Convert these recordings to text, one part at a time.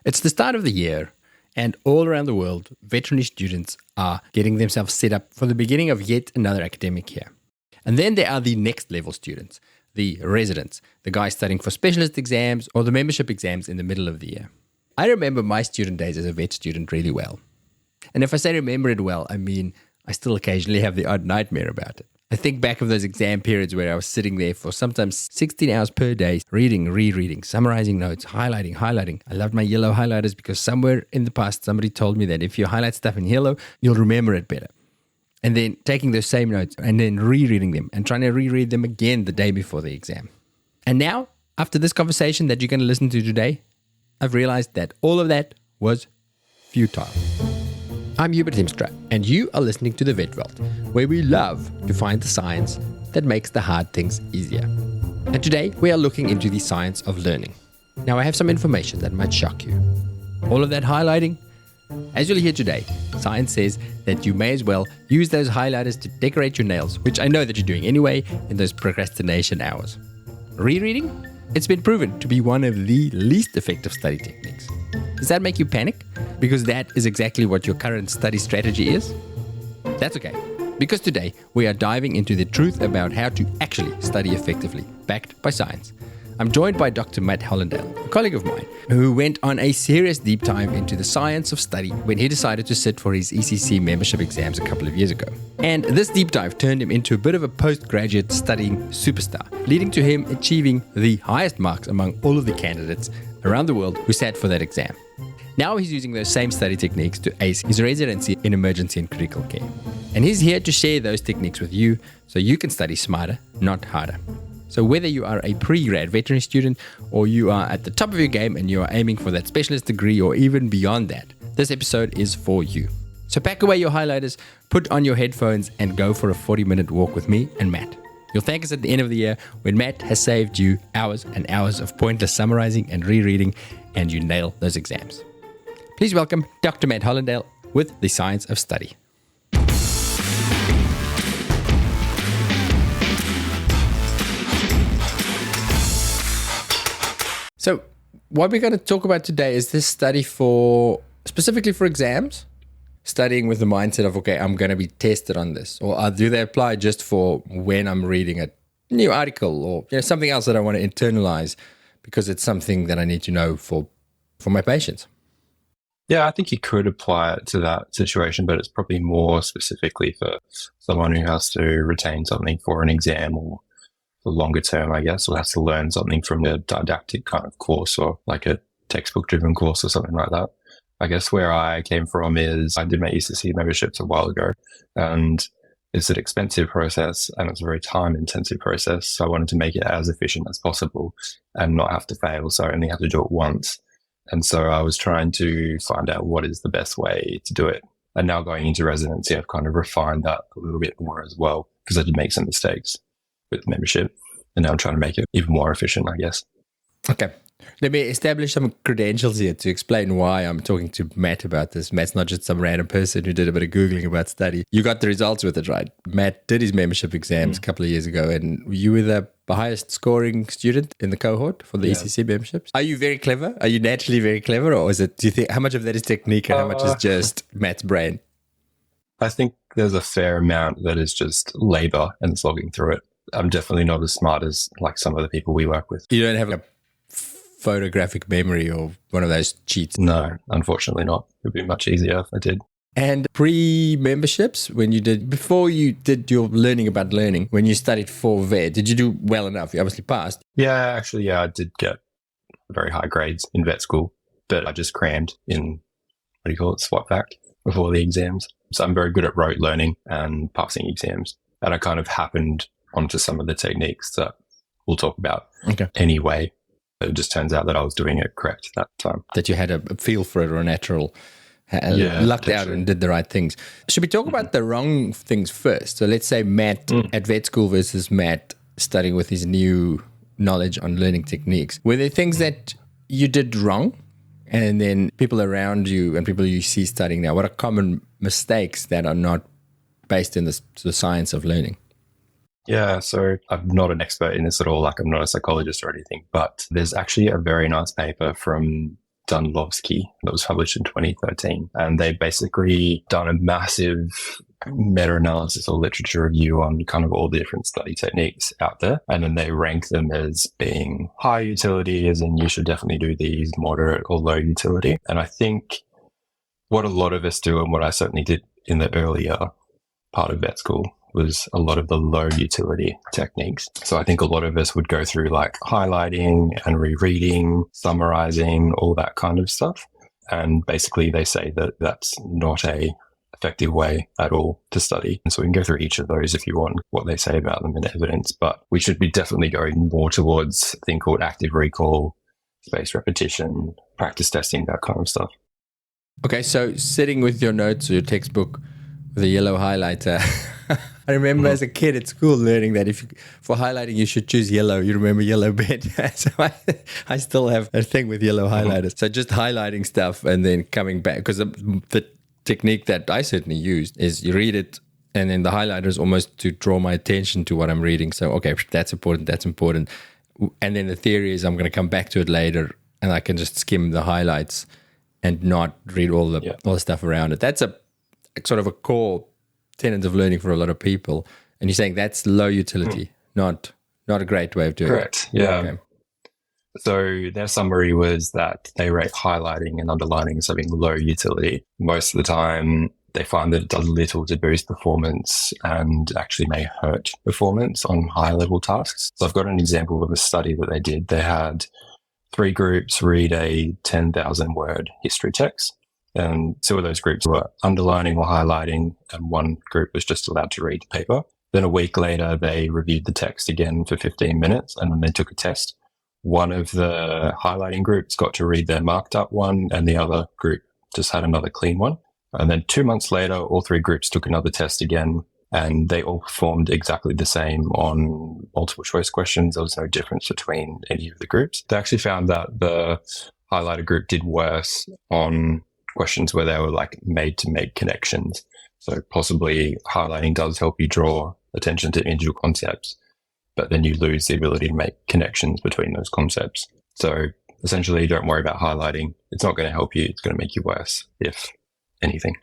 It's the start of the year, and all around the world, veterinary students are getting themselves set up for the beginning of yet another academic year. And then there are the next level students, the residents, the guys studying for specialist exams or the membership exams in the middle of the year. I remember my student days as a vet student really well. And if I say remember it well, I mean I still occasionally have the odd nightmare about it. I think back of those exam periods where I was sitting there for sometimes 16 hours per day, reading, rereading, summarizing notes, highlighting. I loved my yellow highlighters because somewhere in the past, somebody told me that if you highlight stuff in yellow, you'll remember it better. And then taking those same notes and then rereading them and trying to reread them again the day before the exam. And now, after this conversation that you're going to listen to today, I've realized that all of that was futile. I'm Hubert Hemstra, and you are listening to The Vet Vault, where we love to find the science that makes the hard things easier. And today, we are looking into the science of learning. Now, I have some information that might shock you. All of that highlighting? As you'll hear today, science says that you may as well use those highlighters to decorate your nails, which I know that you're doing anyway in those procrastination hours. Rereading? It's been proven to be one of the least effective study techniques. Does that make you panic? Because that is exactly what your current study strategy is? That's okay, because today we are diving into the truth about how to actually study effectively, backed by science. I'm joined by Dr. Matt Hollindale, a colleague of mine, who went on a serious deep dive into the science of study when he decided to sit for his ECC membership exams a couple of years ago. And this deep dive turned him into a bit of a postgraduate studying superstar, leading to him achieving the highest marks among all of the candidates around the world who sat for that exam. Now he's using those same study techniques to ace his residency in emergency and critical care. And he's here to share those techniques with you so you can study smarter, not harder. So whether you are a pre-grad veterinary student or you are at the top of your game and you are aiming for that specialist degree or even beyond that, this episode is for you. So pack away your highlighters, put on your headphones, and go for a 40-minute walk with me and Matt. You'll thank us at the end of the year when Matt has saved you hours and hours of pointless summarizing and rereading, and you nail those exams. Please welcome Dr. Matt Hollindale with The Science of Study. So what we're going to talk about today is this study specifically for exams, studying with the mindset of, okay, I'm going to be tested on this, or do they apply just for when I'm reading a new article or something else that I want to internalize because it's something that I need to know for my patients? Yeah, I think you could apply it to that situation, but it's probably more specifically for someone who has to retain something for an exam or for longer term, I guess, or has to learn something from a didactic kind of course or like a textbook-driven course or something like that. I guess where I came from is I did my ECC memberships a while ago, and it's an expensive process and it's a very time-intensive process. So I wanted to make it as efficient as possible and not have to fail. So I only have to do it once. And so I was trying to find out what is the best way to do it. And now going into residency, I've kind of refined that a little bit more as well, because I did make some mistakes with the membership. And now I'm trying to make it even more efficient, I guess. Okay. Let me establish some credentials here to explain why I'm talking to Matt about this. Matt's not just some random person who did a bit of Googling about study. You got the results with it, right? Matt did his membership exams a couple of years ago, and you were the highest scoring student in the cohort for the ECC memberships. Are you very clever? Are you naturally very clever? Or do you think, how much of that is technique and how much is just Matt's brain? I think there's a fair amount that is just labor and slogging through it. I'm definitely not as smart as like some of the people we work with. You don't have a photographic memory or one of those cheats? No, unfortunately not. It would be much easier if I did. And pre-memberships, before you did your learning about learning, when you studied for vet, did you do well enough? You obviously passed. Yeah, I did get very high grades in vet school, but I just crammed in, swap fact before the exams. So I'm very good at rote learning and passing exams. And I kind of happened onto some of the techniques that we'll talk about anyway. It just turns out that I was doing it correct at that time. That you had a feel for it or a natural, lucked out and did the right things. Should we talk about the wrong things first? So let's say Matt at vet school versus Matt studying with his new knowledge on learning techniques. Were there things that you did wrong? And then people around you and people you see studying now, what are common mistakes that are not based in the science of learning? Yeah, so I'm not an expert in this at all. Like I'm not a psychologist or anything, but there's actually a very nice paper from Dunlowski that was published in 2013. And they basically done a massive meta-analysis or literature review on kind of all the different study techniques out there. And then they rank them as being high utility, as in you should definitely do these, moderate or low utility. And I think what a lot of us do, and what I certainly did in the earlier part of vet school, was a lot of the low utility techniques. So I think a lot of us would go through like highlighting and rereading, summarizing, all that kind of stuff. And basically they say that that's not a effective way at all to study. And so we can go through each of those if you want, what they say about them in evidence, but we should be definitely going more towards a thing called active recall, spaced repetition, practice testing, that kind of stuff. Okay, so sitting with your notes or your textbook with a yellow highlighter. I remember as a kid at school learning that for highlighting you should choose yellow. You remember yellow bed. So I still have a thing with yellow highlighters. So just highlighting stuff and then coming back, because the technique that I certainly used is you read it and then the highlighter is almost to draw my attention to what I'm reading. So, okay, that's important, that's important. And then the theory is I'm going to come back to it later and I can just skim the highlights and not read all the stuff around it. That's a sort of a core tenet of learning for a lot of people. And you're saying that's low utility, not a great way of doing it. Correct, yeah. Okay. So their summary was that they rate highlighting and underlining as having low utility. Most of the time, they find that it does little to boost performance and actually may hurt performance on higher level tasks. So I've got an example of a study that they did. They had 3 groups read a 10,000 word history text. And 2 of those groups were underlining or highlighting, and 1 group was just allowed to read the paper. Then a week later, they reviewed the text again for 15 minutes, and then they took a test. One of the highlighting groups got to read their marked up one, and the other group just had another clean one. And then 2 months later, all 3 groups took another test again, and they all performed exactly the same on multiple choice questions. There was no difference between any of the groups. They actually found that the highlighter group did worse on questions where they were like made to make connections. So possibly highlighting does help you draw attention to individual concepts, but then you lose the ability to make connections between those concepts. So essentially, don't worry about highlighting. It's not going to help you. It's going to make you worse, if anything.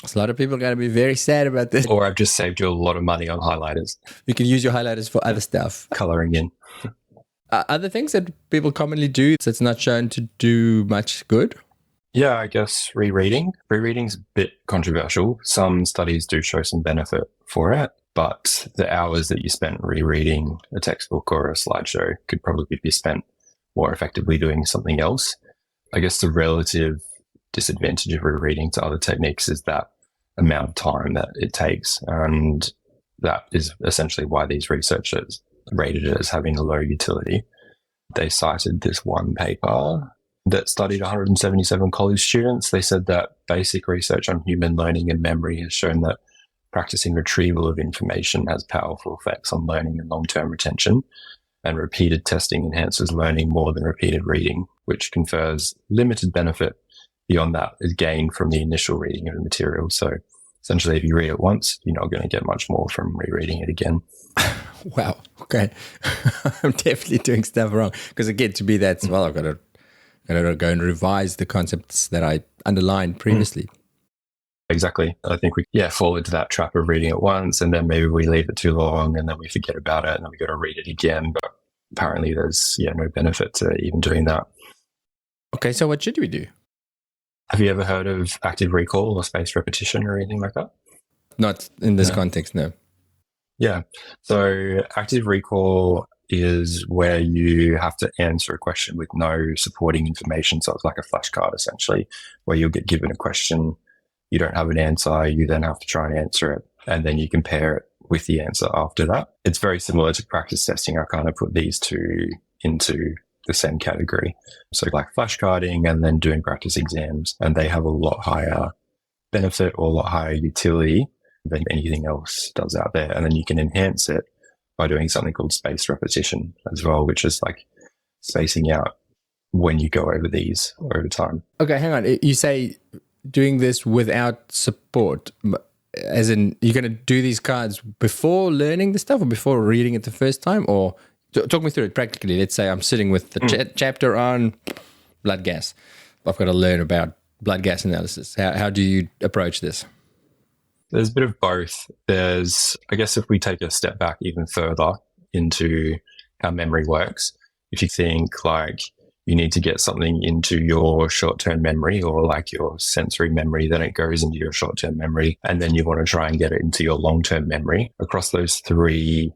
So a lot of people are going to be very sad about this. Or I've just saved you a lot of money on highlighters. You can use your highlighters for other stuff. Coloring in. Other things that people commonly do that's not shown to do much good? Yeah, I guess rereading. Rereading's a bit controversial. Some studies do show some benefit for it, but the hours that you spent rereading a textbook or a slideshow could probably be spent more effectively doing something else. I guess the relative disadvantage of rereading to other techniques is that amount of time that it takes. And that is essentially why these researchers rated it as having a low utility. They cited this one paper that studied 177 college students. They said that basic research on human learning and memory has shown that practicing retrieval of information has powerful effects on learning and long-term retention, and repeated testing enhances learning more than repeated reading, which confers limited benefit beyond that is gained from the initial reading of the material. So essentially, if you read it once, you're not going to get much more from rereading it again. Wow. Okay. I'm definitely doing stuff wrong. Because again, to be that, well, I've got to go and revise the concepts that I underlined previously. Exactly. I think we fall into that trap of reading it once, and then maybe we leave it too long and then we forget about it and then we got to read it again. But apparently there's no benefit to even doing that. Okay, so what should we do? Have you ever heard of active recall or spaced repetition or anything like that? Not in this context, no. Yeah. So active recall is where you have to answer a question with no supporting information. So it's like a flashcard, essentially, where you'll get given a question, you don't have an answer, you then have to try and answer it, and then you compare it with the answer after that. It's very similar to practice testing. I kind of put these two into the same category. So like flashcarding and then doing practice exams, and they have a lot higher benefit or a lot higher utility than anything else does out there. And then you can enhance it by doing something called spaced repetition as well, which is like spacing out when you go over these over time. Okay, hang on. You say doing this without support, as in you're going to do these cards before learning the stuff or before reading it the first time? Or talk me through it practically. Let's say I'm sitting with the chapter on blood gas. I've got to learn about blood gas analysis. How do you approach this? There's a bit of both. I guess if we take a step back even further into how memory works, if you think like you need to get something into your short-term memory or like your sensory memory, then it goes into your short-term memory, and then you want to try and get it into your long-term memory. Across those three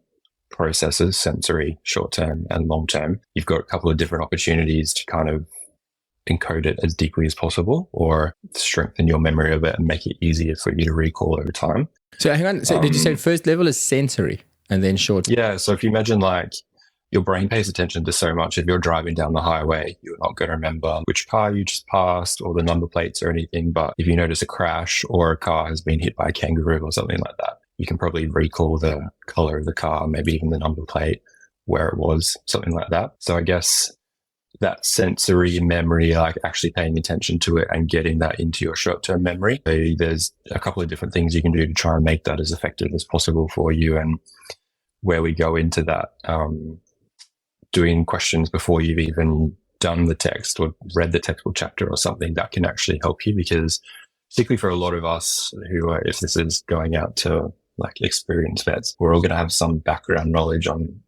processes, sensory, short-term, and long-term, you've got a couple of different opportunities to kind of encode it as deeply as possible or strengthen your memory of it and make it easier for you to recall over time. So hang on. So did you say first level is sensory and then short? Yeah. So if you imagine like your brain pays attention to so much. If you're driving down the highway, you're not going to remember which car you just passed or the number plates or anything. But if you notice a crash or a car has been hit by a kangaroo or something like that, you can probably recall the color of the car, maybe even the number plate, where it was, something like that. So I guess that sensory memory, like actually paying attention to it and getting that into your short-term memory. So there's a couple of different things you can do to try and make that as effective as possible for you. And where we go into that, doing questions before you've even done the text or read the textbook chapter or something, that can actually help you, because particularly for a lot of us who are, if this is going out to like experienced vets, we're all going to have some background knowledge on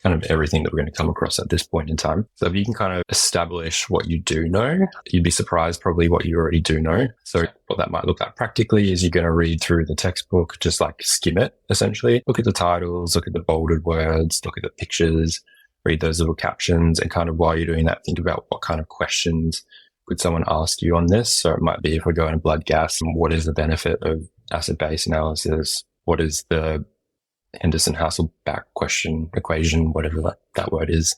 kind of everything that we're going to come across at this point in time. So if you can kind of establish what you do know, you'd be surprised probably what you already do know. So what that might look like practically is you're going to read through the textbook, just like skim it essentially. Look at the titles, look at the bolded words, look at the pictures, read those little captions, and kind of while you're doing that, think about what kind of questions could someone ask you on this. So it might be, if we're going to blood gas, what is the benefit of acid-base analysis? What is the Henderson-Hasselbalch equation, whatever that word is?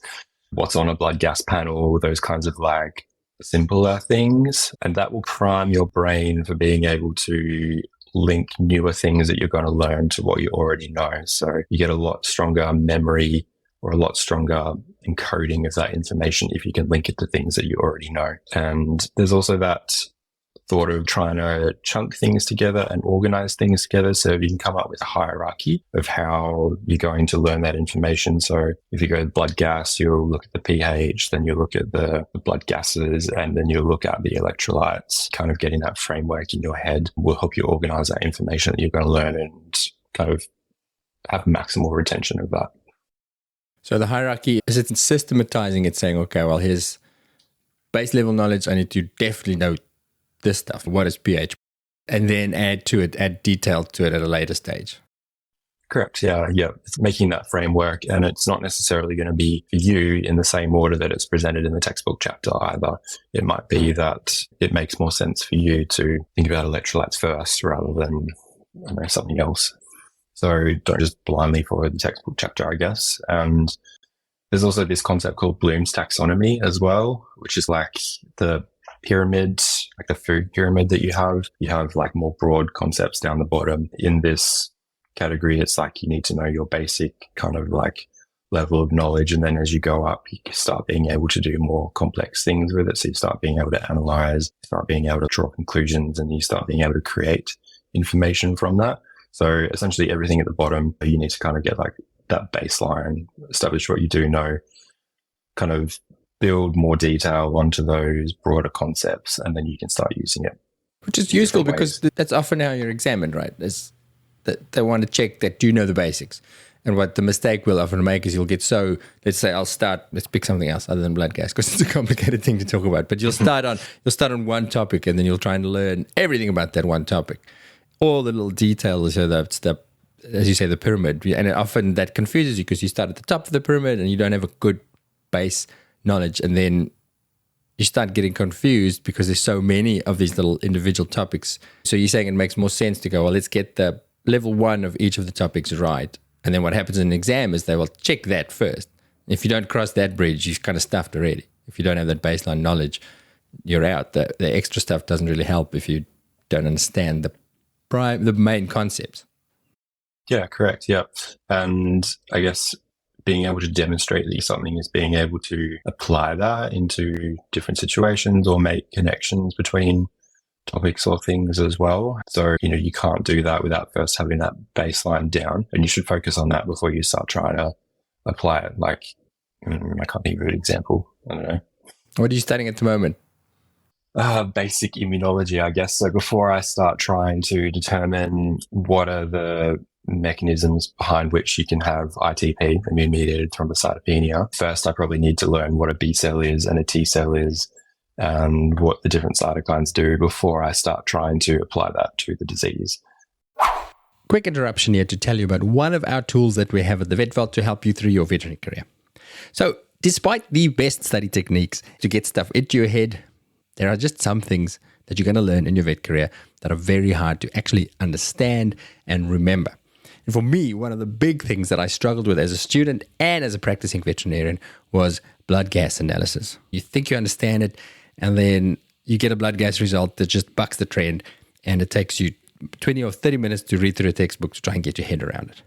What's on a blood gas panel? Those kinds of like simpler things. And that will prime your brain for being able to link newer things that you're going to learn to what you already know. So you get a lot stronger memory or a lot stronger encoding of that information if you can link it to things that you already know. And there's also that thought of trying to chunk things together and organize things together, so you can come up with a hierarchy of how you're going to learn that information. So if you go to blood gas, you'll look at the pH, then you'll look at the blood gases, and then you'll look at the electrolytes. Kind of getting that framework in your head will help you organize that information that you're going to learn and kind of have maximal retention of that. So the hierarchy, is it systematizing it, saying, okay, well, here's base level knowledge. I need to definitely know this stuff. What is pH? And then add detail to it at a later stage. Correct. Yeah. It's making that framework, and it's not necessarily going to be for you in the same order that it's presented in the textbook chapter either. It might be that it makes more sense for you to think about electrolytes first rather than something else. So don't just blindly follow the textbook chapter, I guess. And there's also this concept called Bloom's taxonomy as well, which is like the pyramid, like the food pyramid that you have. You have like more broad concepts down the bottom. In this category, it's like you need to know your basic kind of like level of knowledge. And then as you go up, you start being able to do more complex things with it. So you start being able to analyze, start being able to draw conclusions, and you start being able to create information from that. So essentially everything at the bottom, you need to kind of get like that baseline, establish what you do know, kind of build more detail onto those broader concepts, and then you can start using it. Which is useful because that's often how you're examined, right? Is that they want to check that you know the basics. And what the mistake we'll often make is you'll get let's say let's pick something else other than blood gas, because it's a complicated thing to talk about. But you'll start on one topic, and then you'll try and learn everything about that one topic. All the little details, so that's as you say, the pyramid. And often that confuses you because you start at the top of the pyramid and you don't have a good base knowledge. And then you start getting confused because there's so many of these little individual topics. So you're saying it makes more sense to go, well, let's get the level 1 of each of the topics right. And then what happens in an exam is they will check that first. If you don't cross that bridge, you've kind of stuffed already. If you don't have that baseline knowledge, you're out. The extra stuff doesn't really help if you don't understand the main concepts. Yeah, correct. Yeah. And I guess being able to demonstrate that something is being able to apply that into different situations or make connections between topics or things as well. So, you can't do that without first having that baseline down, and you should focus on that before you start trying to apply it. Like, I can't think of an example. I don't know. What are you studying at the moment? Basic immunology, I guess. So before I start trying to determine what are the mechanisms behind which you can have ITP, immune-mediated thrombocytopenia, first I probably need to learn what a B cell is and a T cell is and what the different cytokines do before I start trying to apply that to the disease. Quick interruption here to tell you about one of our tools that we have at the Vet Vault to help you through your veterinary career. So, despite the best study techniques to get stuff into your head, there are just some things that you're going to learn in your vet career that are very hard to actually understand and remember. And for me, one of the big things that I struggled with as a student and as a practicing veterinarian was blood gas analysis. You think you understand it, and then you get a blood gas result that just bucks the trend, and it takes you 20 or 30 minutes to read through a textbook to try and get your head around it.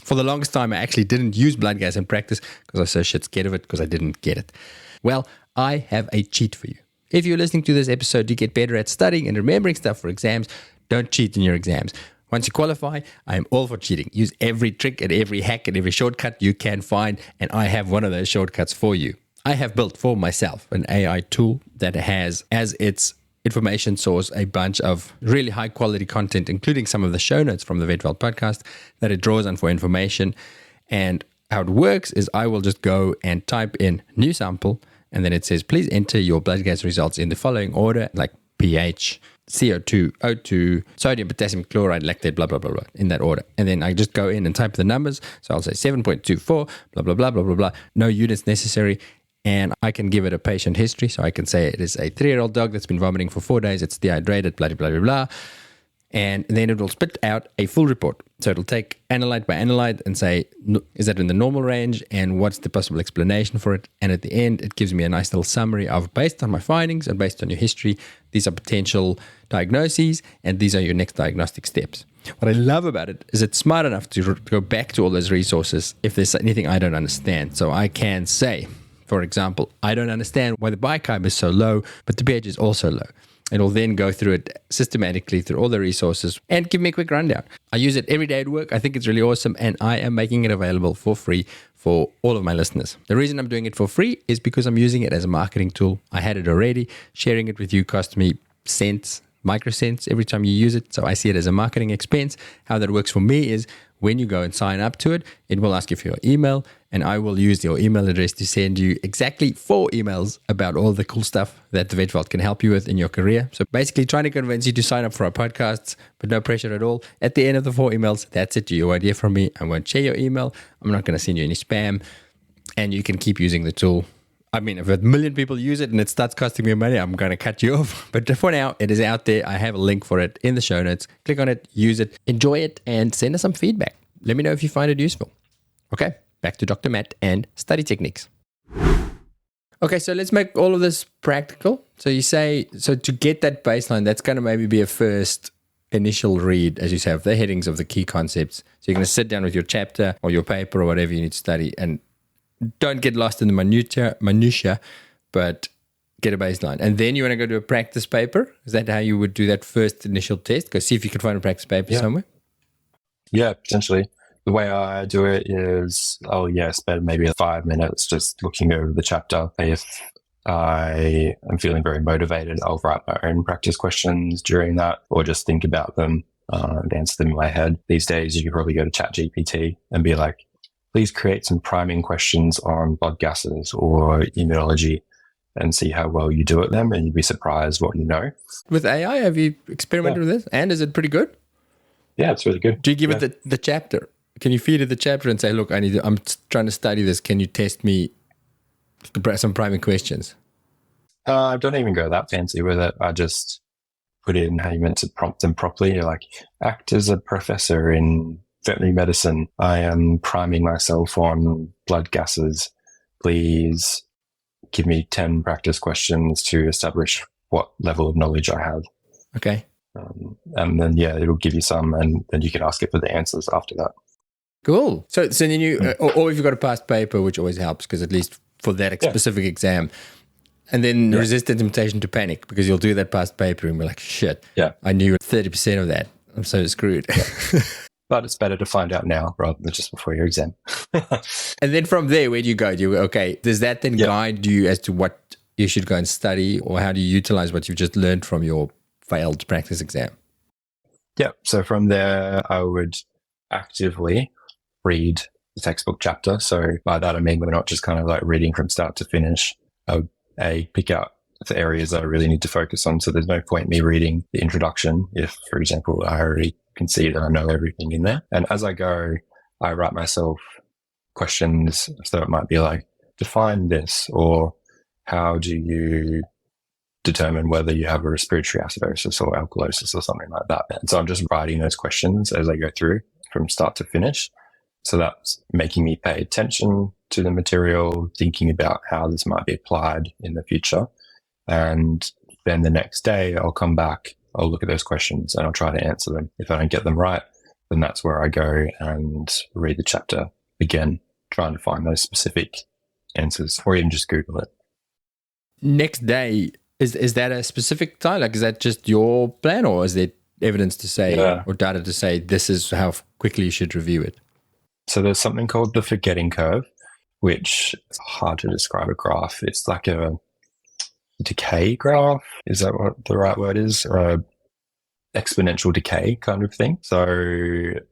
For the longest time, I actually didn't use blood gas in practice because I was so shit scared of it because I didn't get it. Well, I have a cheat for you. If you're listening to this episode to get better at studying and remembering stuff for exams, don't cheat in your exams. Once you qualify, I am all for cheating. Use every trick and every hack and every shortcut you can find, and I have one of those shortcuts for you. I have built for myself an AI tool that has as its information source a bunch of really high quality content, including some of the show notes from the Vet Vault podcast that it draws on for information. And how it works is I will just go and type in new sample, and then it says, please enter your blood gas results in the following order, like pH, CO2, O2, sodium, potassium, chloride, lactate, blah, blah, blah, blah, in that order. And then I just go in and type the numbers. So I'll say 7.24, blah, blah, blah, blah, blah, blah. No units necessary. And I can give it a patient history. So I can say it is a 3-year-old dog that's been vomiting for 4 days. It's dehydrated, blah, blah, blah, blah. And then it will spit out a full report. So it'll take analyte by analyte and say, is that in the normal range? And what's the possible explanation for it? And at the end, it gives me a nice little summary of, based on my findings and based on your history, these are potential diagnoses and these are your next diagnostic steps. What I love about it is it's smart enough to go back to all those resources if there's anything I don't understand. So I can say, for example, I don't understand why the bicarb is so low, but the pH is also low. It'll then go through it systematically through all the resources and give me a quick rundown. I use it every day at work. I think it's really awesome, and I am making it available for free for all of my listeners. The reason I'm doing it for free is because I'm using it as a marketing tool. I had it already. Sharing it with you cost me cents, microcents every time you use it. So I see it as a marketing expense. How that works for me is when you go and sign up to it, it will ask you for your email, and I will use your email address to send you exactly 4 emails about all the cool stuff that the Vet Vault can help you with in your career. So basically trying to convince you to sign up for our podcasts, but no pressure at all. At the end of the 4 emails, that's it. You won't hear from me. I won't share your email. I'm not going to send you any spam, and you can keep using the tool. I mean, if 1 million people use it and it starts costing me money, I'm going to cut you off. But for now, it is out there. I have a link for it in the show notes. Click on it, use it, enjoy it, and send us some feedback. Let me know if you find it useful. Okay, back to Dr. Matt and study techniques. Okay, so let's make all of this practical. So you say, so to get that baseline, that's going to maybe be a first initial read, as you say, of the headings of the key concepts. So you're going to sit down with your chapter or your paper or whatever you need to study, and don't get lost in the minutia, but get a baseline. And then you want to go do a practice paper. Is that how you would do that first initial test? Go see if you can find a practice paper somewhere. Yeah, potentially. The way I do it is spend maybe 5 minutes just looking over the chapter. If I am feeling very motivated, I'll write my own practice questions during that, or just think about them and answer them in my head. These days, you can probably go to ChatGPT and be like, please create some priming questions on blood gases or immunology and see how well you do at them, and you'd be surprised what you know. With AI, have you experimented with this? And is it pretty good? Yeah, it's really good. Do you give it the chapter? Can you feed it the chapter and say, look, I'm trying to study this. Can you test me some priming questions? I don't even go that fancy with it. I just put in how you meant to prompt them properly. You're like, act as a professor in veterinary medicine. I am priming myself on blood gases. Please give me 10 practice questions to establish what level of knowledge I have. Okay. And then, it'll give you some, and then you can ask it for the answers after that. Cool. So then you, or if you've got a past paper, which always helps, because at least for that specific exam, and then resist the temptation to panic, because you'll do that past paper and be like, shit, I knew 30% of that. I'm so screwed. Yeah. But it's better to find out now rather than just before your exam. And then from there, where do you go? Does that then guide you as to what you should go and study, or how do you utilize what you've just learned from your failed practice exam? Yeah. So from there, I would actively read the textbook chapter. So by that, I mean, we're not just kind of like reading from start to finish. I would pick out the areas that I really need to focus on. So there's no point me reading the introduction if, for example, I already can see that I know everything in there. And as I go, I write myself questions. So it might be like, define this, or how do you determine whether you have a respiratory acidosis or alkalosis or something like that. And so I'm just writing those questions as I go through from start to finish. So that's making me pay attention to the material, thinking about how this might be applied in the future. And then the next day I'll come back, I'll look at those questions and I'll try to answer them. If I don't get them right, then that's where I go and read the chapter again, trying to find those specific answers, or even just Google it. Next day, is that a specific time? Like, is that just your plan, or is there evidence to say or data to say this is how quickly you should review it? So there's something called the forgetting curve, which is hard to describe a graph. It's like a decay graph. Is that what the right word is? Or a exponential decay kind of thing. So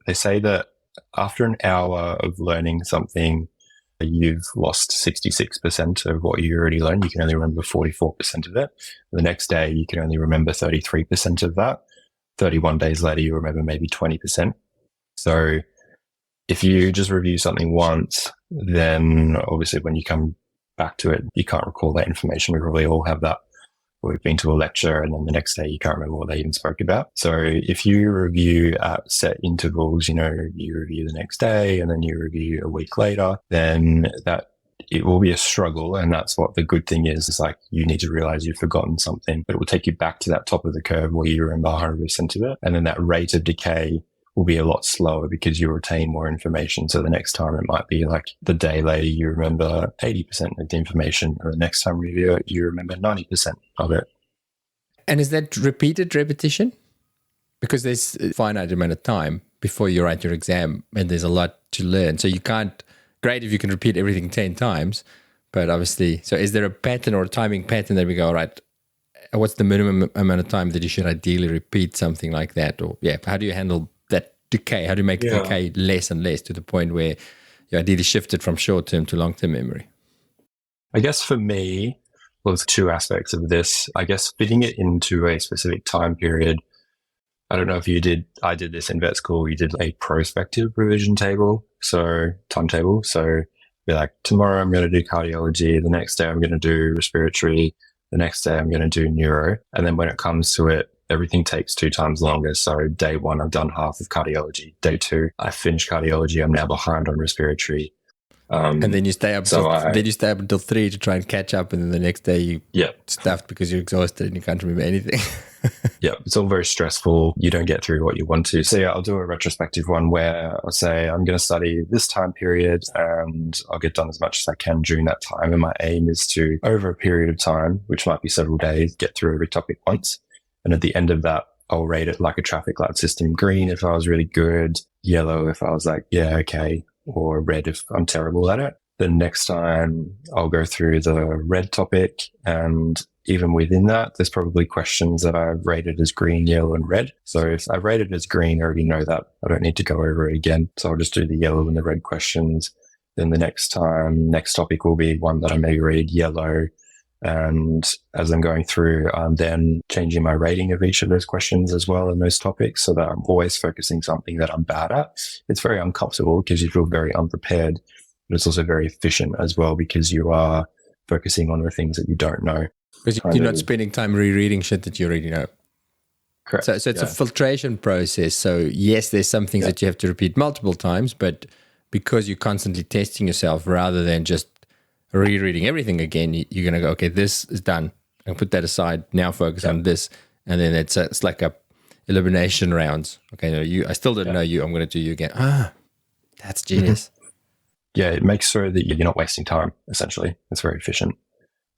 they say that after an hour of learning something, you've lost 66% of what you already learned. You can only remember 44% of it. The next day, you can only remember 33% of that. 31 days later, you remember maybe 20%. So if you just review something once, then obviously when you come back to it, you can't recall that information. We probably all have that. We've been to a lecture and then the next day you can't remember what they even spoke about. So if you review at set intervals, you review the next day and then you review a week later, then that it will be a struggle. And that's what the good thing is like you need to realize you've forgotten something, but it will take you back to that top of the curve where you remember 100% of it. And then that rate of decay will be a lot slower because you retain more information. So the next time it might be like the day later, you remember 80% of the information, or the next time you review it, you remember 90% of it. And is that repeated repetition? Because there's a finite amount of time before you write your exam and there's a lot to learn. So you can't, great if you can repeat everything 10 times, but obviously, so is there a pattern or a timing pattern that we go, all right, what's the minimum amount of time that you should ideally repeat something like that? Or how do you handle that decay? How do you make the decay less and less to the point where you ideally shift it from short-term to long-term memory? I guess for me, there's two aspects of this. I guess fitting it into a specific time period. I don't know if you did, I did this in vet school. You did a prospective revision table, so timetable. So be like, tomorrow I'm going to do cardiology. The next day I'm going to do respiratory. The next day I'm going to do neuro. And then when it comes to it, everything takes 2 times longer. So day 1, I've done half of cardiology. Day 2, I finished cardiology. I'm now behind on respiratory. And then you stay up. Then you stay up until 3 to try and catch up, and then the next day you stuffed because you're exhausted and you can't remember anything. It's all very stressful. You don't get through what you want to. So I'll do a retrospective one where I'll say I'm going to study this time period, and I'll get done as much as I can during that time. And my aim is to, over a period of time, which might be several days, get through every topic once. And at the end of that, I'll rate it like a traffic light system. Green if I was really good, yellow if I was like, yeah, okay, or red if I'm terrible at it. The next time I'll go through the red topic, and even within that, there's probably questions that I've rated as green, yellow, and red. So if I rated as green, I already know that. I don't need to go over it again. So I'll just do the yellow and the red questions. Then the next topic will be one that I may read yellow. And as I'm going through, I'm then changing my rating of each of those questions as well in those topics, so that I'm always focusing something that I'm bad at. It's very uncomfortable because you feel very unprepared, but it's also very efficient as well because you are focusing on the things that you don't know. Because you're not spending time rereading shit that you already know. Correct. So it's a filtration process. So yes, there's some things that you have to repeat multiple times, but because you're constantly testing yourself rather than just rereading everything again, you're going to go, okay, this is done. And put that aside. Now focus on this. And then it's like a elimination rounds. Okay, no, I still didn't know you. I'm going to do you again. That's genius. Yeah, it makes sure that you're not wasting time, essentially. It's very efficient.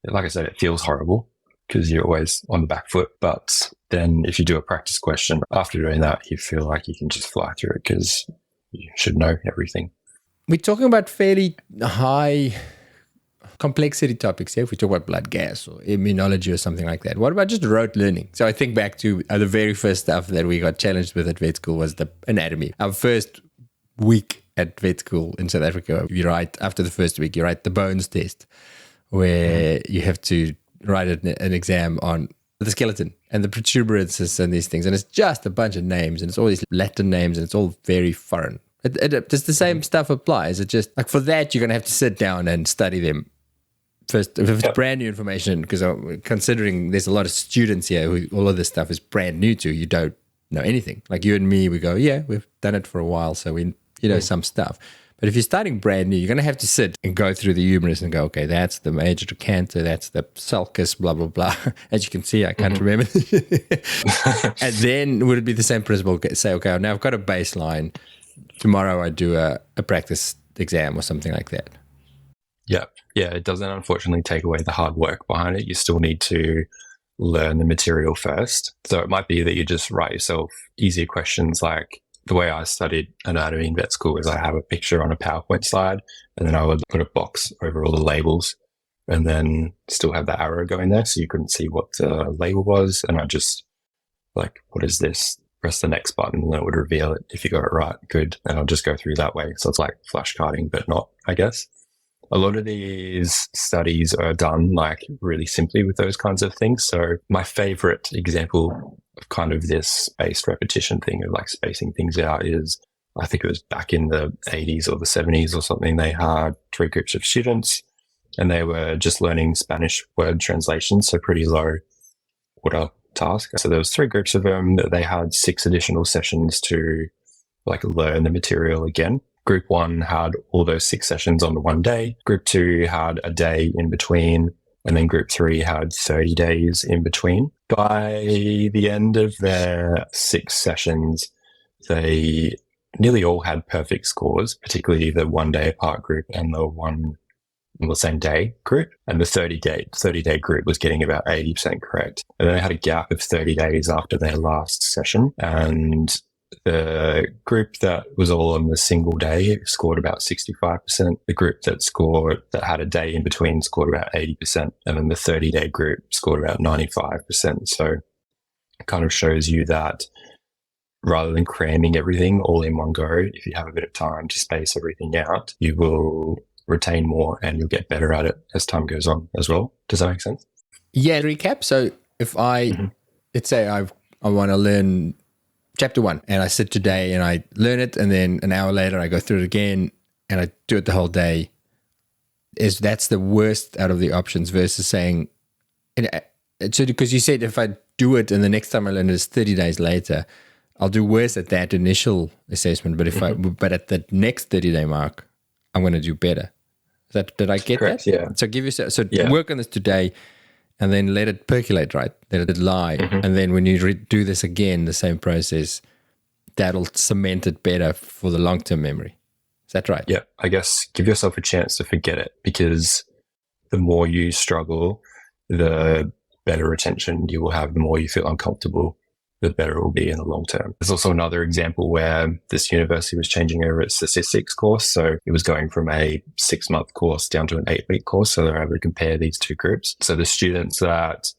Like I said, it feels horrible because you're always on the back foot. But then if you do a practice question, after doing that, you feel like you can just fly through it because you should know everything. We're talking about fairly high complexity topics here, if we talk about blood gas or immunology or something like that, what about just rote learning? So I think back to the very first stuff that we got challenged with at vet school was the anatomy. Our first week at vet school in South Africa, after the first week, you write the bones test, where you have to write an exam on the skeleton and the protuberances and these things. And it's just a bunch of names, and it's all these Latin names, and it's all very foreign. Just the same stuff applies. It just, like, for that, you're going to have to sit down and study them first. If it's brand new information, because considering there's a lot of students here who all of this stuff is brand new to, you don't know anything. Like you and me, we go, yeah, we've done it for a while, so we know some stuff. But if you're starting brand new, you're going to have to sit and go through the humerus and go, okay, that's the major trochanter, that's the sulcus, blah, blah, blah. As you can see, I can't remember. And then would it be the same principle? Say, okay, now I've got a baseline. Tomorrow I do a practice exam or something like that. Yeah. It doesn't unfortunately take away the hard work behind it. You still need to learn the material first. So it might be that you just write yourself easier questions. Like the way I studied anatomy in vet school is I have a picture on a PowerPoint slide, and then I would put a box over all the labels and then still have the arrow going there so you couldn't see what the label was. And I just like, what is this? Press the next button and it would reveal it. If you got it right, good. And I'll just go through that way. So it's like flashcarding, but not, I guess. A lot of these studies are done like really simply with those kinds of things. So my favorite example of kind of this spaced repetition thing of like spacing things out is, I think it was back in the 80s or the 70s or something. They had 3 groups of students and they were just learning Spanish word translations. So pretty low order task. So there was 3 groups of them. They had 6 additional sessions to like learn the material again. Group 1 had all those 6 sessions on the one day. Group 2 had a day in between. And then group 3 had 30 days in between. By the end of their 6 sessions, they nearly all had perfect scores, particularly the 1 day apart group and the one on the same day group. And the 30 day group was getting about 80% correct. And then they had a gap of 30 days after their last session. And the group that was all on the single day scored about 65%. The group that had a day in between scored about 80%. And then the 30-day group scored about 95%. So it kind of shows you that rather than cramming everything all in one go, if you have a bit of time to space everything out, you will retain more and you'll get better at it as time goes on as well. Does that make sense? Yeah, recap. So if let's say I want to learn Chapter 1, and I sit today and I learn it, and then an hour later I go through it again and I do it the whole day. That's the worst out of the options versus saying, so because you said if I do it and the next time I learn it is 30 days later, I'll do worse at that initial assessment. But but at the next 30-day mark, I'm going to do better. Did I get Correct, that? yeah. So work on this today. And then let it percolate, right? Let it lie. And then when you do this again, the same process, that'll cement it better for the long-term memory. Is that right? Yeah, I guess give yourself a chance to forget it, because the more you struggle, the better retention you will have, the more you feel uncomfortable, the better it will be in the long term. There's also another example where this university was changing over its statistics course. So it was going from a 6-month course down to an 8-week course. So they're able to compare these 2 groups. So the students that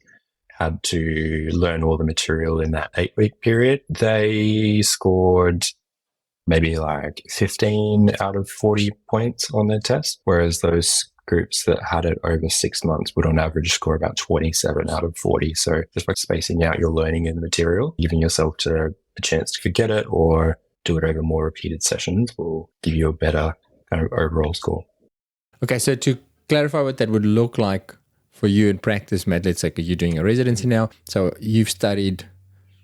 had to learn all the material in that 8-week period, they scored maybe like 15 out of 40 points on their test. Whereas those groups that had it over 6 months would on average score about 27 out of 40. So just by spacing out your learning in the material, giving yourself a chance to forget it or do it over more repeated sessions will give you a better kind of overall score. Okay, so to clarify what that would look like for you in practice, Matt, let's say you're doing a residency now. So you've studied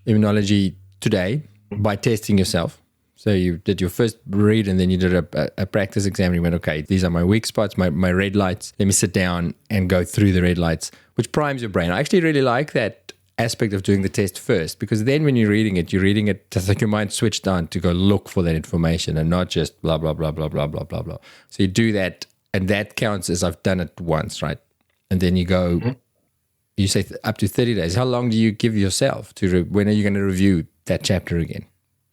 immunology today by testing yourself. So you did your first read and then you did a practice exam and you went, okay, these are my weak spots, my red lights. Let me sit down and go through the red lights, which primes your brain. I actually really like that aspect of doing the test first, because then when you're reading it just like your mind switched on to go look for that information and not just blah, blah, blah, blah, blah, blah, blah, blah. So you do that and that counts as I've done it once, right? And then you go, you say up to 30 days. How long do you give yourself when are you going to review that chapter again?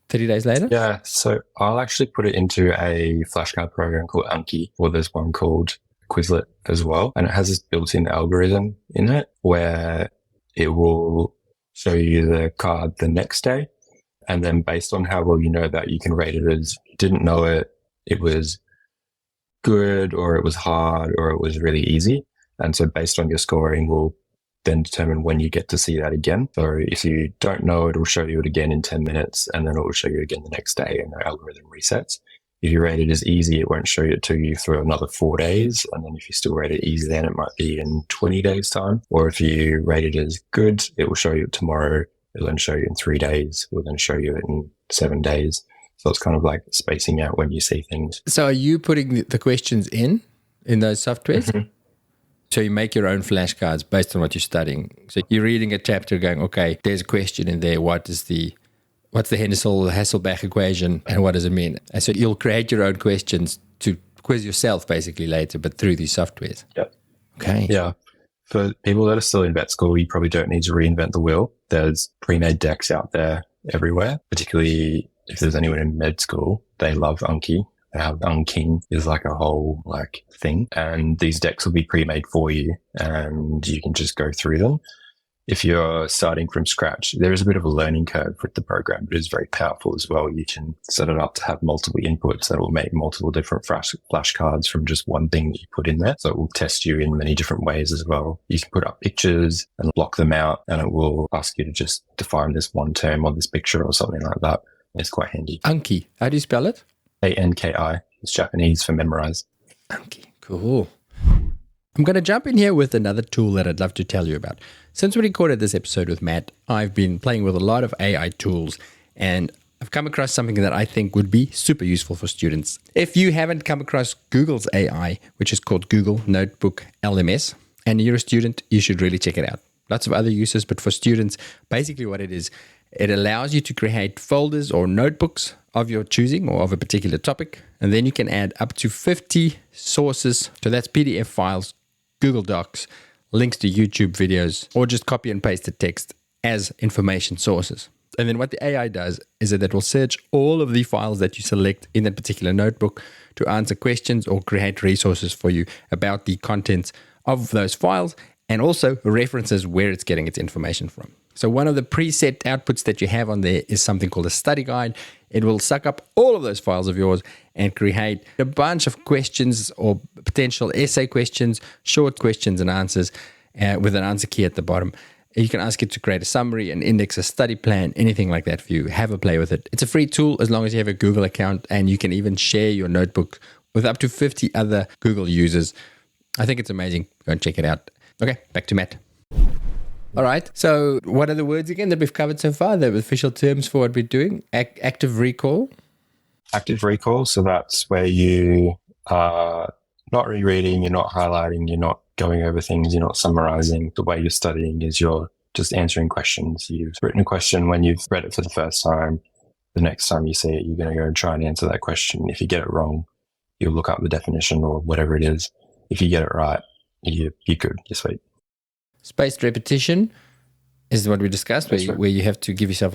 30 days later? Yeah, so I'll actually put it into a flashcard program called Anki, or there's one called Quizlet as well. And it has this built-in algorithm in it where it will show you the card the next day. And then based on how well you know that, you can rate it as you didn't know it, it was good, or it was hard, or it was really easy. And so based on your scoring, will then determine when you get to see that again. So if you don't know it, will show you it again in 10 minutes, and then it will show you again the next day, and the algorithm resets. If you rate it as easy, it won't show it to you for another 4 days. And then if you still rate it easy, then it might be in 20 days time. Or if you rate it as good, it will show you it tomorrow. It'll then show you in 3 days. It will then show you it in 7 days. So it's kind of like spacing out when you see things. So are you putting the questions in those softwares? Mm-hmm. So you make your own flashcards based on what you're studying. So you're reading a chapter going, okay, there's a question in there. What's the Hasselbalch equation, and what does it mean? And so you'll create your own questions to quiz yourself basically later, but through these softwares. Yep. Okay. Yeah. For people that are still in vet school, you probably don't need to reinvent the wheel. There's pre-made decks out there everywhere, particularly if there's anyone in med school. They love Anki. They have Anking is like a whole thing, and these decks will be pre-made for you, and you can just go through them. If you're starting from scratch, there is a bit of a learning curve with the program, but it's very powerful as well. You can set it up to have multiple inputs that will make multiple different flashcards from just one thing that you put in there. So it will test you in many different ways as well. You can put up pictures and block them out, and it will ask you to just define this one term on this picture or something like that. It's quite handy. Anki. How do you spell it? Anki. It's Japanese for memorize. Anki. Cool. I'm going to jump in here with another tool that I'd love to tell you about. Since we recorded this episode with Matt, I've been playing with a lot of AI tools, and I've come across something that I think would be super useful for students. If you haven't come across Google's AI, which is called Google Notebook LMS, and you're a student, you should really check it out. Lots of other uses, but for students, basically what it is, it allows you to create folders or notebooks of your choosing or of a particular topic, and then you can add up to 50 sources. So that's PDF files, Google Docs, links to YouTube videos, or just copy and paste the text as information sources. And then what the AI does is that it will search all of the files that you select in that particular notebook to answer questions or create resources for you about the contents of those files, and also references where it's getting its information from. So one of the preset outputs that you have on there is something called a study guide. It will suck up all of those files of yours and create a bunch of questions or potential essay questions, short questions and answers with an answer key at the bottom. You can ask it to create a summary, an index, a study plan, anything like that for you. Have a play with it. It's a free tool as long as you have a Google account, and you can even share your notebook with up to 50 other Google users. I think it's amazing. Go and check it out. Okay, back to Matt. All right. So what are the words again that we've covered so far? The official terms for what we're doing? Active recall? Active recall. So that's where you are not rereading, you're not highlighting, you're not going over things, you're not summarizing. The way you're studying is you're just answering questions. You've written a question when you've read it for the first time. The next time you see it, you're going to go and try and answer that question. If you get it wrong, you'll look up the definition or whatever it is. If you get it right, you're good. You're sweet. Spaced repetition is what we discussed, where you have to give yourself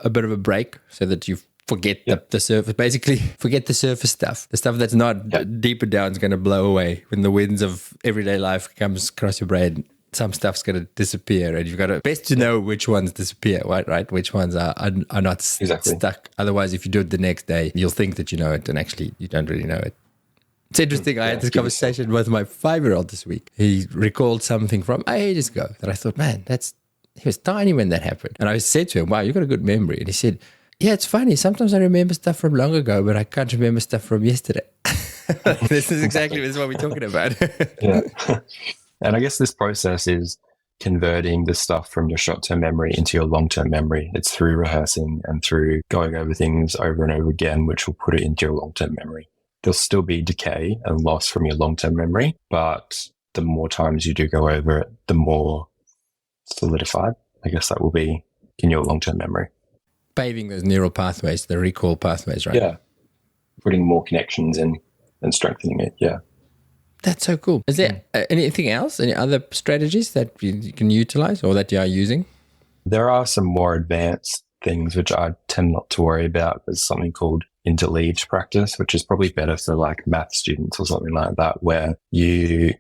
a bit of a break so that you forget the surface. Basically, forget the surface stuff. The stuff that's not deeper down is going to blow away. When the winds of everyday life comes across your brain, some stuff's going to disappear, and you've got to best to know which ones disappear, right? Which ones are not stuck. Otherwise, if you do it the next day, you'll think that you know it, and actually you don't really know it. It's interesting. I had this conversation with my 5-year-old this week. He recalled something from ages ago that I thought, man, he was tiny when that happened. And I said to him, wow, you've got a good memory. And he said, yeah, it's funny. Sometimes I remember stuff from long ago, but I can't remember stuff from yesterday. This is exactly what we're talking about. Yeah. And I guess this process is converting the stuff from your short-term memory into your long-term memory. It's through rehearsing and through going over things over and over again, which will put it into your long-term memory. There'll still be decay and loss from your long-term memory, but the more times you do go over it, the more solidified, I guess, that will be in your long-term memory. Paving those neural pathways, the recall pathways, right? Yeah. Putting more connections in and strengthening it, yeah. That's so cool. Is there anything else, any other strategies that you can utilize or that you are using? There are some more advanced things which I tend not to worry about. There's something called interleaved practice, which is probably better for like math students or something like that, where you,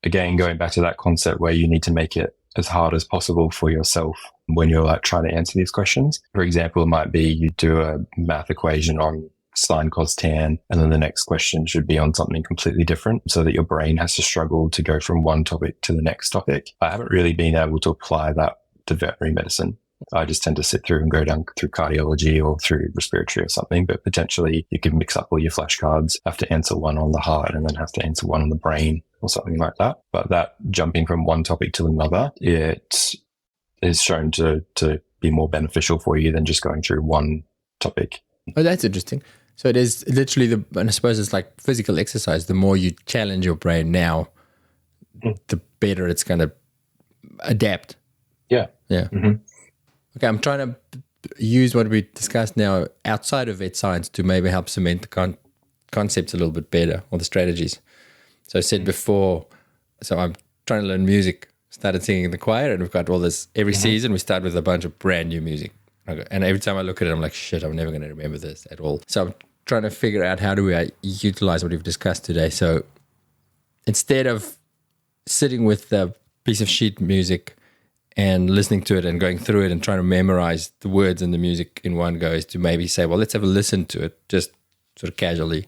again, going back to that concept where you need to make it as hard as possible for yourself when you're like trying to answer these questions. For example, it might be you do a math equation on sine cos tan, and then the next question should be on something completely different so that your brain has to struggle to go from one topic to the next topic. I haven't really been able to apply that to veterinary medicine. I just tend to sit through and go down through cardiology or through respiratory or something, but potentially you can mix up all your flashcards, have to answer one on the heart and then have to answer one on the brain or something like that. But that jumping from one topic to another, it is shown to be more beneficial for you than just going through one topic. Oh, that's interesting. So it is literally and I suppose it's like physical exercise. The more you challenge your brain now, the better it's going to adapt. Yeah. Yeah. Mm-hmm. Okay, I'm trying to use what we discussed now outside of vet science to maybe help cement the concepts a little bit better, or the strategies. So I said before, so I'm trying to learn music, started singing in the choir, and we've got all this, every season we start with a bunch of brand new music. And every time I look at it, I'm like, shit, I'm never going to remember this at all. So I'm trying to figure out how do we utilize what we've discussed today. So instead of sitting with the piece of sheet music and listening to it and going through it and trying to memorize the words and the music in one go, is to maybe say, well, let's have a listen to it, just sort of casually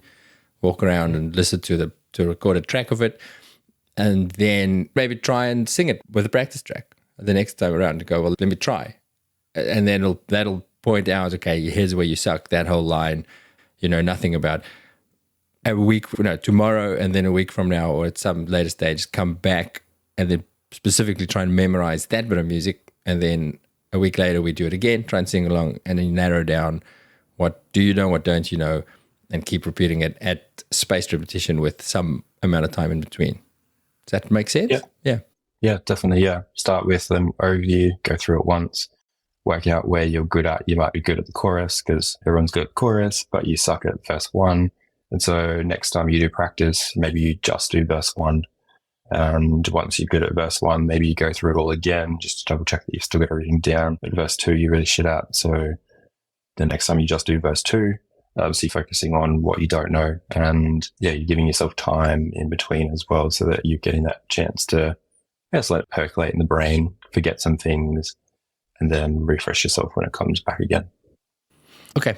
walk around and listen to record a track of it, and then maybe try and sing it with a practice track the next time around, to go, well, let me try. And then that'll point out, okay, here's where you suck, that whole line, you know nothing about. A week, tomorrow, and then a week from now, or at some later stage, come back and then specifically try and memorize that bit of music. And then a week later, we do it again, try and sing along, and then you narrow down what do you know, what don't you know, and keep repeating it at spaced repetition with some amount of time in between. Does that make sense? Yeah. Yeah, definitely. Yeah. Start with an overview, go through it once, work out where you're good at. You might be good at the chorus because everyone's good at chorus, but you suck at verse 1. And so next time you do practice, maybe you just do verse 1. And once you're good at verse 1, maybe you go through it all again just to double check that you've still got everything down. At verse 2, you're really shit at. So the next time you just do verse 2, obviously focusing on what you don't know. And yeah, you're giving yourself time in between as well so that you're getting that chance to just let it percolate in the brain, forget some things, and then refresh yourself when it comes back again. Okay.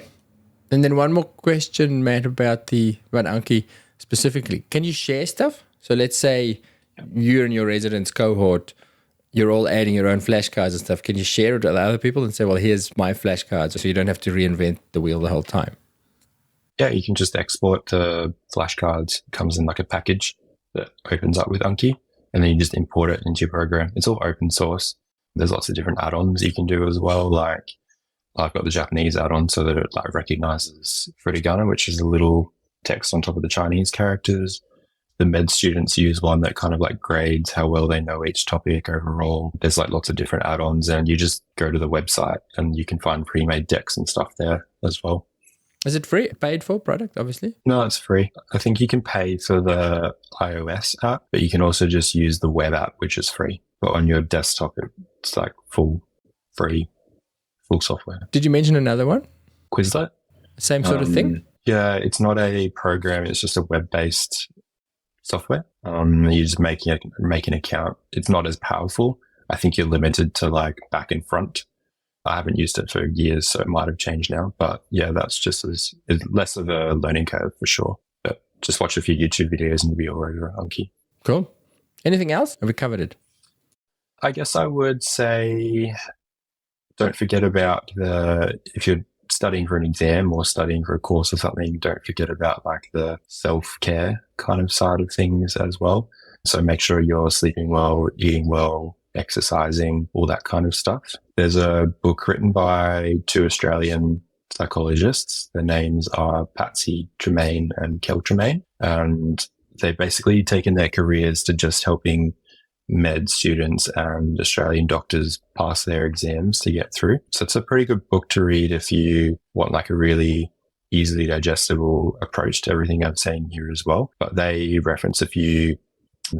And then one more question, Matt, about Anki specifically. Can you share stuff? So let's say you and your residents cohort, you're all adding your own flashcards and stuff. Can you share it with other people and say, well, here's my flashcards, so you don't have to reinvent the wheel the whole time? Yeah, you can just export the flashcards. It comes in like a package that opens up with Anki, and then you just import it into your program. It's all open source. There's lots of different add-ons you can do as well. Like I've got the Japanese add-on so that it like recognizes furigana, which is a little text on top of the Chinese characters. The med students use one that kind of like grades how well they know each topic overall. There's like lots of different add-ons, and you just go to the website and you can find pre-made decks and stuff there as well. Is it free? Paid for product, obviously? No, it's free. I think you can pay for the iOS app, but you can also just use the web app, which is free. But on your desktop, it's like full software. Did you mention another one? Quizlet? Same sort of thing? Yeah, it's not a program. It's just a web-based software. You just make an account. It's not as powerful. I think you're limited to like back and front. I haven't used it for years, so it might have changed now. But yeah, that's just is less of a learning curve for sure. But just watch a few YouTube videos and you'll be all over Anki. Cool. Anything else? Have we covered it? I guess I would say don't forget about if you're studying for an exam or studying for a course or something, don't forget about like the self-care kind of side of things as well. So make sure you're sleeping well, eating well, exercising, all that kind of stuff. There's a book written by 2 Australian psychologists. Their names are Patsy Tremaine and Kel Tremaine. And they've basically taken their careers to just helping med students and Australian doctors pass their exams to get through. So it's a pretty good book to read if you want like a really easily digestible approach to everything I'm saying here as well. But they reference a few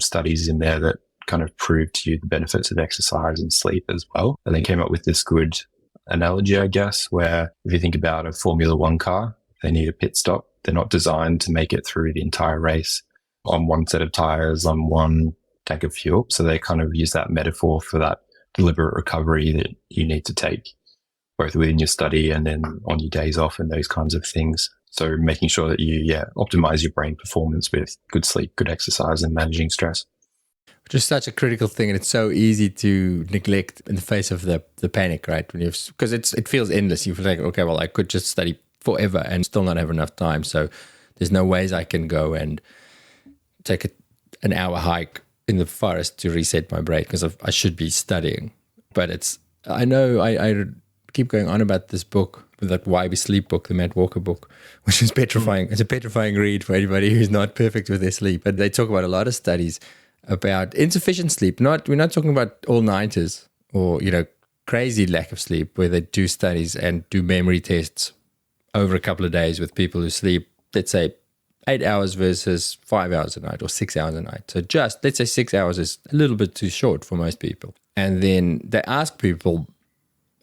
studies in there that kind of prove to you the benefits of exercise and sleep as well. And they came up with this good analogy, I guess, where if you think about a Formula One car, they need a pit stop. They're not designed to make it through the entire race on one set of tires, on one tank of fuel. So they kind of use that metaphor for that deliberate recovery that you need to take both within your study and then on your days off and those kinds of things. So making sure that you, optimize your brain performance with good sleep, good exercise, and managing stress. Which is such a critical thing, and it's so easy to neglect in the face of the panic, right? When because it feels endless. You feel like, okay, well, I could just study forever and still not have enough time. So there's no ways I can go and take an hour hike in the forest to reset my brain because I should be studying. But I know I keep going on about this book, that Why We Sleep book, the Matt Walker book, which is petrifying. It's a petrifying read for anybody who's not perfect with their sleep. But they talk about a lot of studies about insufficient sleep. We're not talking about all-nighters or, crazy lack of sleep, where they do studies and do memory tests over a couple of days with people who sleep, let's say, 8 hours versus 5 hours a night or 6 hours a night. So just, let's say 6 hours is a little bit too short for most people. And then they ask people,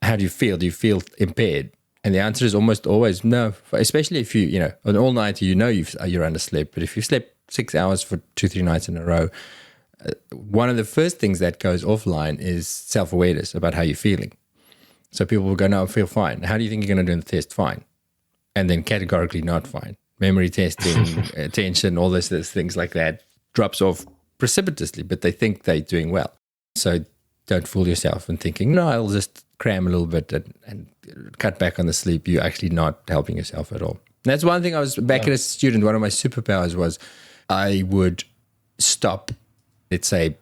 how do you feel? Do you feel impaired? And the answer is almost always no, especially if an all-nighter, you're underslept. But if you slept 6 hours for 2-3 nights in a row, one of the first things that goes offline is self-awareness about how you're feeling. So people will go, no, I feel fine. How do you think you're going to do in the test? Fine. And then categorically not fine. Memory testing, attention, all those things like that drops off precipitously, but they think they're doing well. So don't fool yourself in thinking, no, I'll just cram a little bit and cut back on the sleep. You're actually not helping yourself at all. And that's one thing I was, back as a student, one of my superpowers was I would stop, let's say,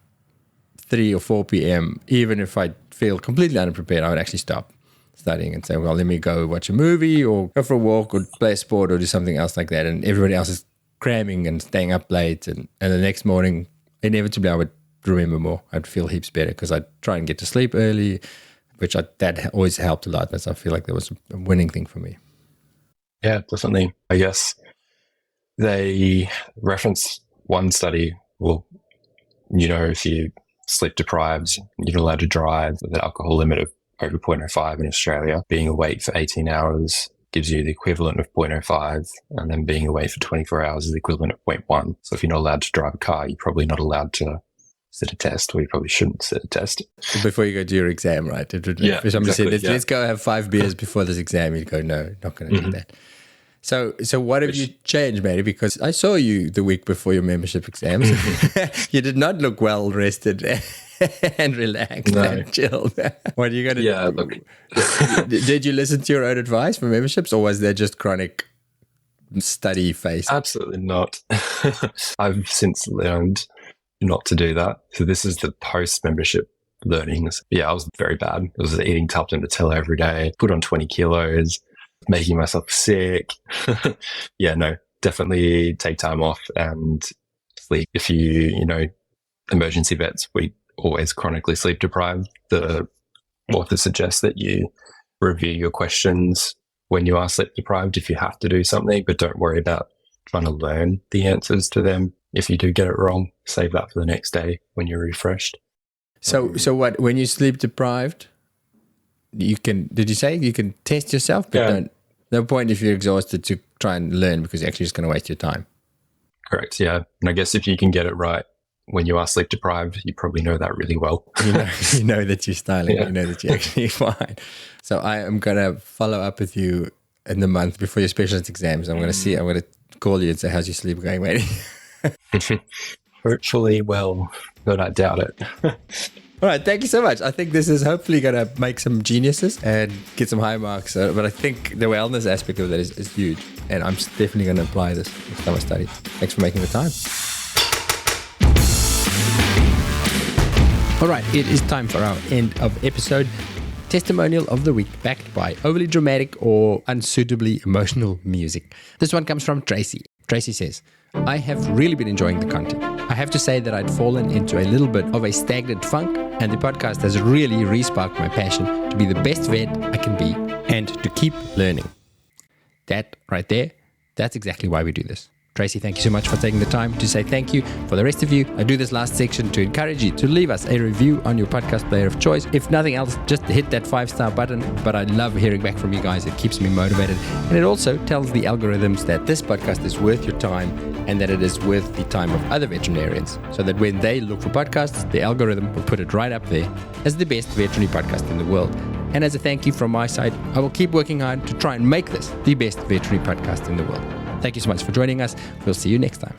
3 or 4 p.m., even if I feel completely unprepared, I would actually stop studying and say, well, let me go watch a movie or go for a walk or play a sport or do something else like that. And everybody else is cramming and staying up late. And the next morning, inevitably, I would remember more. I'd feel heaps better because I'd try and get to sleep early, that always helped a lot. I feel like that was a winning thing for me. Yeah, definitely. I guess they reference one study. Well, if you sleep deprived, you're not allowed to drive with an alcohol limit of over 0.05 in Australia. Being awake for 18 hours gives you the equivalent of 0.05, and then being awake for 24 hours is the equivalent of 0.1. So if you're not allowed to drive a car, you're probably not allowed to sit a test, or you probably shouldn't sit a test. Before you go do your exam, right? If somebody said, let's go have 5 beers before this exam, you'd go, no, not going to do that. So what have you changed, Matty? Because I saw you the week before your membership exams. You did not look well rested and relaxed and chilled. What are you going to do? Yeah, look. Did you listen to your own advice for memberships, or was there just chronic study phase? Absolutely not. I've since learned not to do that. So this is the post-membership learnings. Yeah, I was very bad. I was eating top to Nutella every day, put on 20 kilos, making myself sick. Yeah, no, definitely take time off and sleep. If emergency vets, we always chronically sleep deprived. The author suggests that you review your questions when you are sleep deprived if you have to do something, but don't worry about trying to learn the answers to them. If you do get it wrong, save that for the next day when you're refreshed. So what, when you sleep deprived, did you say you can test yourself, but no point if you're exhausted to try and learn, because you're actually just going to waste your time. Correct, yeah. And I guess if you can get it right when you are sleep deprived, you probably know that really well. You know that you're styling, you know that you're actually fine. So I am going to follow up with you in the month before your specialist exams. I'm going to call you and say, how's your sleep going, mate? Hopefully well, but I doubt it. All right, thank you so much. I think this is hopefully going to make some geniuses and get some high marks. But I think the wellness aspect of that is huge. And I'm definitely going to apply this next time I study. Thanks for making the time. All right, it is time for our end of episode testimonial of the week, backed by overly dramatic or unsuitably emotional music. This one comes from Tracy. Tracy says, I have really been enjoying the content. I have to say that I'd fallen into a little bit of a stagnant funk, and the podcast has really re-sparked my passion to be the best vet I can be and to keep learning. That right there, that's exactly why we do this. Tracy, thank you so much for taking the time to say thank you. For the rest of you, I do this last section to encourage you to leave us a review on your podcast player of choice. If nothing else, just hit that 5-star button. But I love hearing back from you guys. It keeps me motivated. And it also tells the algorithms that this podcast is worth your time and that it is worth the time of other veterinarians. So that when they look for podcasts, the algorithm will put it right up there as the best veterinary podcast in the world. And as a thank you from my side, I will keep working hard to try and make this the best veterinary podcast in the world. Thank you so much for joining us. We'll see you next time.